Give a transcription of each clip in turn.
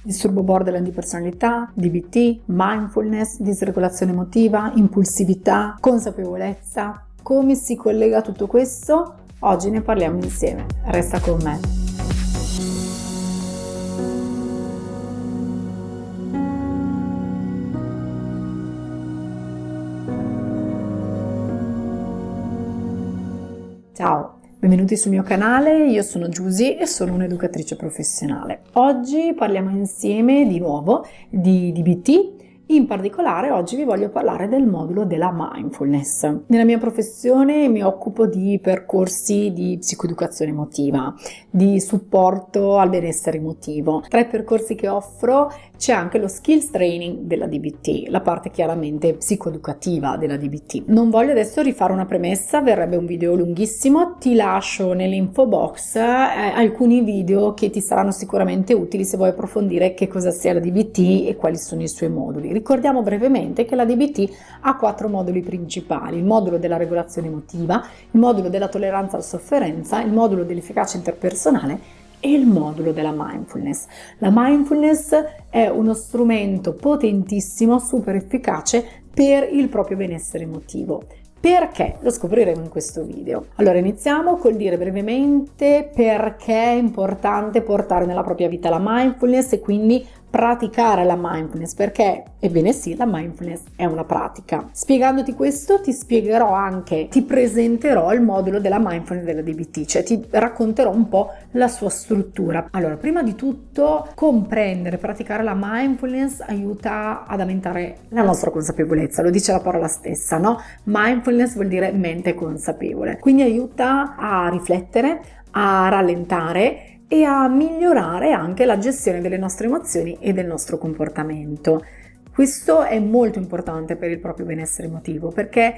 Disturbo borderline di personalità, DBT, mindfulness, disregolazione emotiva, impulsività, consapevolezza. Come si collega tutto questo? Oggi ne parliamo insieme. Resta con me. Ciao! Benvenuti sul mio canale, io sono Giusy e sono un'educatrice professionale. Oggi parliamo insieme di nuovo di DBT, in particolare oggi vi voglio parlare del modulo della mindfulness. Nella mia professione mi occupo di percorsi di psicoeducazione emotiva, di supporto al benessere emotivo. Tra i percorsi che offro c'è anche lo skills training della DBT, la parte chiaramente psicoeducativa della DBT. Non voglio adesso rifare una premessa, verrebbe un video lunghissimo, ti lascio nell'info box alcuni video che ti saranno sicuramente utili se vuoi approfondire che cosa sia la DBT e quali sono i suoi moduli. Ricordiamo brevemente che la DBT ha 4 moduli principali: il modulo della regolazione emotiva, il modulo della tolleranza alla sofferenza, il modulo dell'efficacia interpersonale e il modulo della mindfulness. La mindfulness è uno strumento potentissimo, super efficace per il proprio benessere emotivo. Perché? Lo scopriremo in questo video. Allora iniziamo col dire brevemente perché è importante portare nella propria vita la mindfulness e quindi praticare la mindfulness, perché, ebbene sì, la mindfulness è una pratica. Spiegandoti questo ti spiegherò anche, ti presenterò il modulo della mindfulness della DBT, cioè ti racconterò un po' la sua struttura. Allora, prima di tutto, comprendere, praticare la mindfulness aiuta ad aumentare la nostra consapevolezza, lo dice la parola stessa, no? Mindfulness vuol dire mente consapevole, quindi aiuta a riflettere, a rallentare e a migliorare anche la gestione delle nostre emozioni e del nostro comportamento. Questo è molto importante per il proprio benessere emotivo perché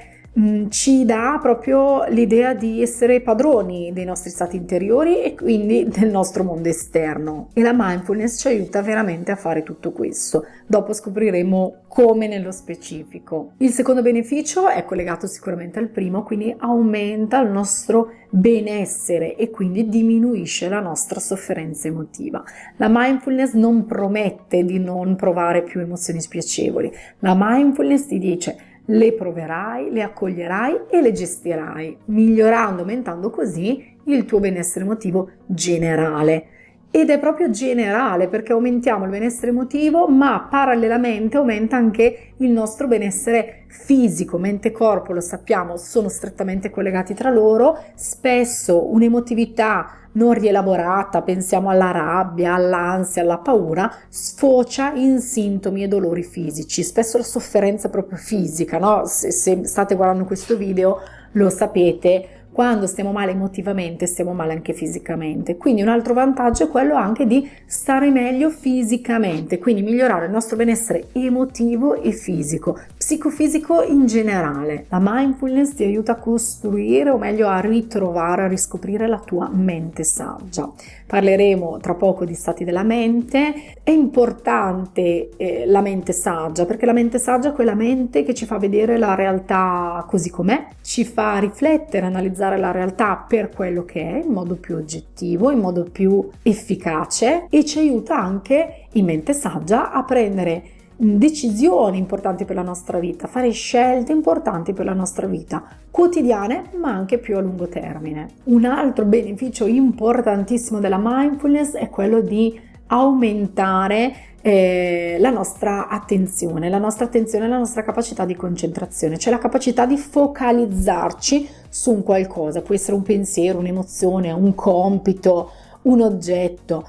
ci dà proprio l'idea di essere padroni dei nostri stati interiori e quindi del nostro mondo esterno, e la mindfulness ci aiuta veramente a fare tutto questo. Dopo scopriremo come nello specifico. Il secondo beneficio è collegato sicuramente al primo, quindi aumenta il nostro benessere e quindi diminuisce la nostra sofferenza emotiva. La mindfulness non promette di non provare più emozioni spiacevoli. La mindfulness ti dice: le proverai, le accoglierai e le gestirai, migliorando, aumentando così il tuo benessere emotivo generale. Ed è proprio generale perché aumentiamo il benessere emotivo, ma parallelamente aumenta anche il nostro benessere fisico. Mente e corpo, lo sappiamo, sono strettamente collegati tra loro. Spesso un'emotività non rielaborata, pensiamo alla rabbia, all'ansia, alla paura, sfocia in sintomi e dolori fisici, spesso la sofferenza proprio fisica, no? Se state guardando questo video lo sapete, quando stiamo male emotivamente stiamo male anche fisicamente. Quindi un altro vantaggio è quello anche di stare meglio fisicamente, quindi migliorare il nostro benessere emotivo e fisico, psicofisico in generale. La mindfulness ti aiuta a costruire, o meglio a ritrovare, a riscoprire la tua mente saggia. Parleremo tra poco di stati della mente. È importante la mente saggia, perché la mente saggia è quella mente che ci fa vedere la realtà così com'è, ci fa riflettere, analizzare la realtà per quello che è, in modo più oggettivo, in modo più efficace, e ci aiuta anche in mente saggia a prendere decisioni importanti per la nostra vita, fare scelte importanti per la nostra vita, quotidiane ma anche più a lungo termine. Un altro beneficio importantissimo della mindfulness è quello di aumentare la nostra attenzione, la nostra capacità di concentrazione, cioè la capacità di focalizzarci su un qualcosa, può essere un pensiero, un'emozione, un compito, un oggetto.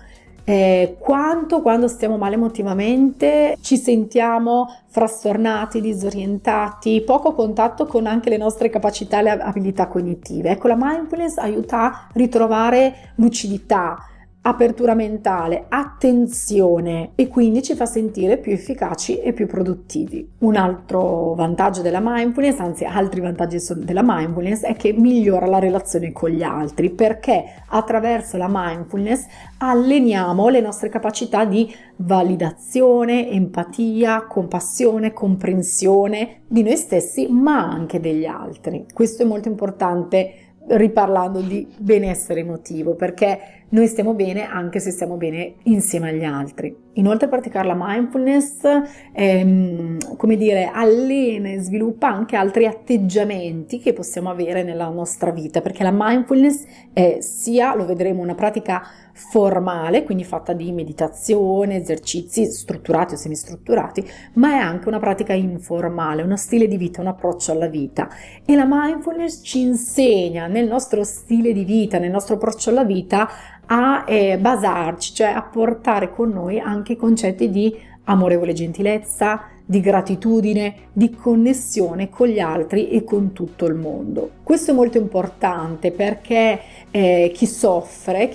Quando stiamo male emotivamente ci sentiamo frastornati, disorientati, poco contatto con anche le nostre capacità e le abilità cognitive. Ecco, la mindfulness aiuta a ritrovare lucidità, apertura mentale, attenzione, e quindi ci fa sentire più efficaci e più produttivi. Un altro vantaggio della mindfulness, anzi altri vantaggi della mindfulness, è che migliora la relazione con gli altri, perché attraverso la mindfulness alleniamo le nostre capacità di validazione, empatia, compassione, comprensione di noi stessi ma anche degli altri. Questo è molto importante riparlando di benessere emotivo, perché noi stiamo bene anche se stiamo bene insieme agli altri. Inoltre praticare la mindfulness, come dire, allena e sviluppa anche altri atteggiamenti che possiamo avere nella nostra vita, perché la mindfulness è sia, lo vedremo, una pratica formale, quindi fatta di meditazione, esercizi strutturati o semistrutturati, ma è anche una pratica informale, uno stile di vita, un approccio alla vita. E la mindfulness ci insegna nel nostro stile di vita, nel nostro approccio alla vita, a basarci, cioè a portare con noi anche i concetti di amorevole gentilezza, di gratitudine, di connessione con gli altri e con tutto il mondo. Questo è molto importante perché chi soffre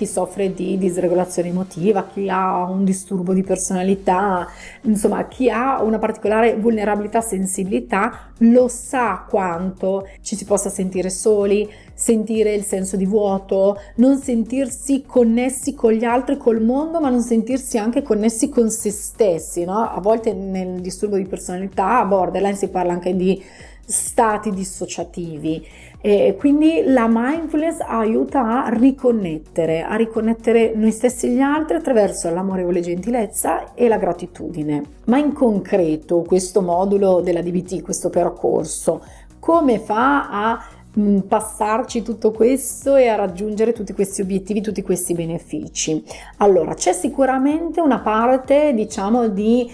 di disregolazione emotiva, chi ha un disturbo di personalità, insomma chi ha una particolare vulnerabilità, sensibilità, lo sa quanto ci si possa sentire soli, sentire il senso di vuoto, non sentirsi connessi con gli altri, col mondo, ma non sentirsi anche connessi con se stessi, no? A volte nel disturbo di personalità, a borderline, si parla anche di stati dissociativi. Quindi la mindfulness aiuta a riconnettere noi stessi e gli altri attraverso l'amorevole gentilezza e la gratitudine. Ma in concreto questo modulo della DBT, questo percorso, come fa a passarci tutto questo e a raggiungere tutti questi obiettivi, tutti questi benefici? Allora, c'è sicuramente una parte, diciamo, di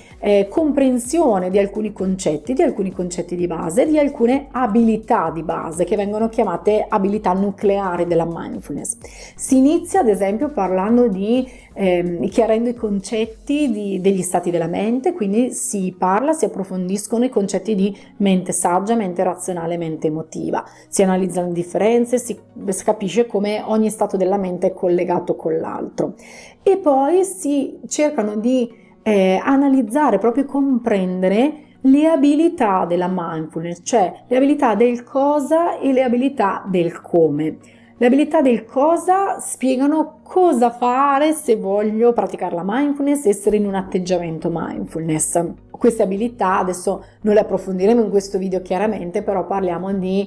comprensione di alcuni concetti di base, di alcune abilità di base che vengono chiamate abilità nucleari della mindfulness. Si inizia ad esempio parlando di chiarendo i concetti degli stati della mente, quindi si approfondiscono i concetti di mente saggia, mente razionale, mente emotiva, si analizzano le differenze, si capisce come ogni stato della mente è collegato con l'altro e poi si cercano di analizzare, proprio comprendere le abilità della mindfulness, cioè le abilità del cosa e le abilità del come. Le abilità del cosa spiegano cosa fare se voglio praticare la mindfulness, essere in un atteggiamento mindfulness. Queste abilità adesso non le approfondiremo in questo video chiaramente, però parliamo di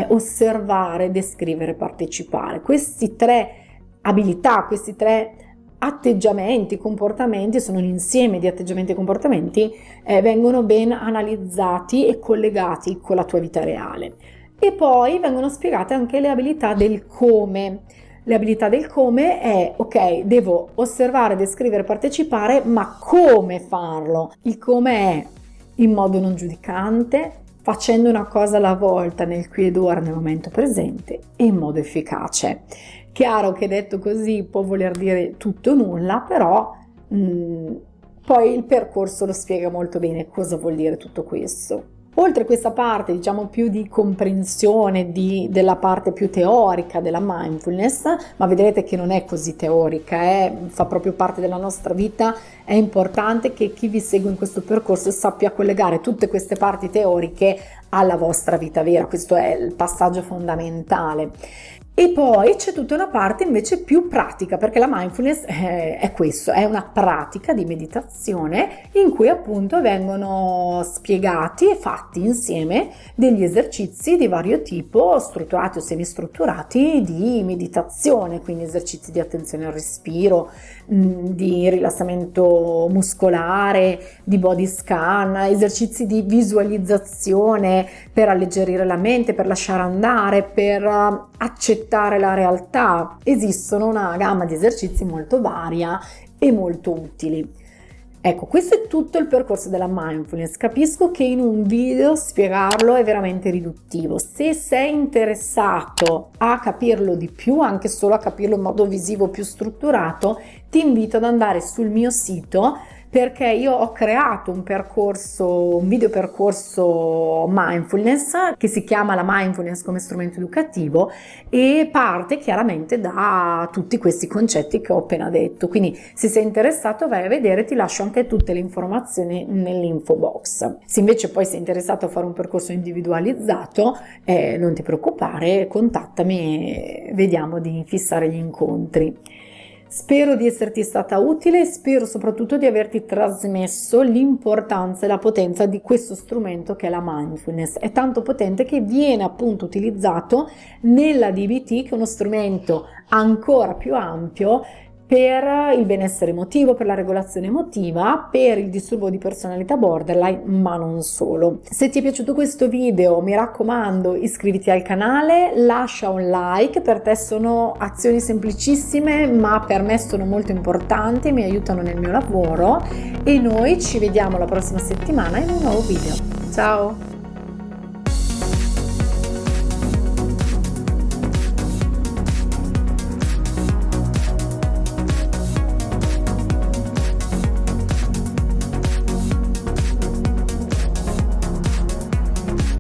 osservare, descrivere, partecipare. Questi tre abilità, questi tre atteggiamenti, comportamenti, sono un insieme di atteggiamenti e comportamenti, vengono ben analizzati e collegati con la tua vita reale. E poi vengono spiegate anche le abilità del come. Le abilità del come è, ok, devo osservare, descrivere, partecipare, ma come farlo? Il come è in modo non giudicante, facendo una cosa alla volta nel qui ed ora, nel momento presente e in modo efficace. Chiaro che detto così può voler dire tutto o nulla, però poi il percorso lo spiega molto bene cosa vuol dire tutto questo. Oltre questa parte, diciamo, più di comprensione della parte più teorica della mindfulness, ma vedrete che non è così teorica, fa proprio parte della nostra vita, è importante che chi vi segue in questo percorso sappia collegare tutte queste parti teoriche alla vostra vita vera, questo è il passaggio fondamentale. E poi c'è tutta una parte invece più pratica, perché la mindfulness è questo, è una pratica di meditazione in cui appunto vengono spiegati e fatti insieme degli esercizi di vario tipo, strutturati o semistrutturati, di meditazione, quindi esercizi di attenzione al respiro, di rilassamento muscolare, di body scan, esercizi di visualizzazione per alleggerire la mente, per lasciare andare, per accettare la realtà. Esistono una gamma di esercizi molto varia e molto utili. Ecco, questo è tutto il percorso della mindfulness. Capisco che in un video spiegarlo è veramente riduttivo. Se sei interessato a capirlo di più, anche solo a capirlo in modo visivo più strutturato, ti invito ad andare sul mio sito, perché io ho creato un video percorso mindfulness che si chiama la mindfulness come strumento educativo e parte chiaramente da tutti questi concetti che ho appena detto. Quindi se sei interessato vai a vedere, ti lascio anche tutte le informazioni nell'info box. Se invece poi sei interessato a fare un percorso individualizzato, non ti preoccupare, contattami e vediamo di fissare gli incontri. Spero di esserti stata utile e spero soprattutto di averti trasmesso l'importanza e la potenza di questo strumento che è la mindfulness. È tanto potente che viene appunto utilizzato nella DBT, che è uno strumento ancora più ampio per il benessere emotivo, per la regolazione emotiva, per il disturbo di personalità borderline, ma non solo. Se ti è piaciuto questo video, mi raccomando, iscriviti al canale, lascia un like, per te sono azioni semplicissime, ma per me sono molto importanti, mi aiutano nel mio lavoro e noi ci vediamo la prossima settimana in un nuovo video. Ciao!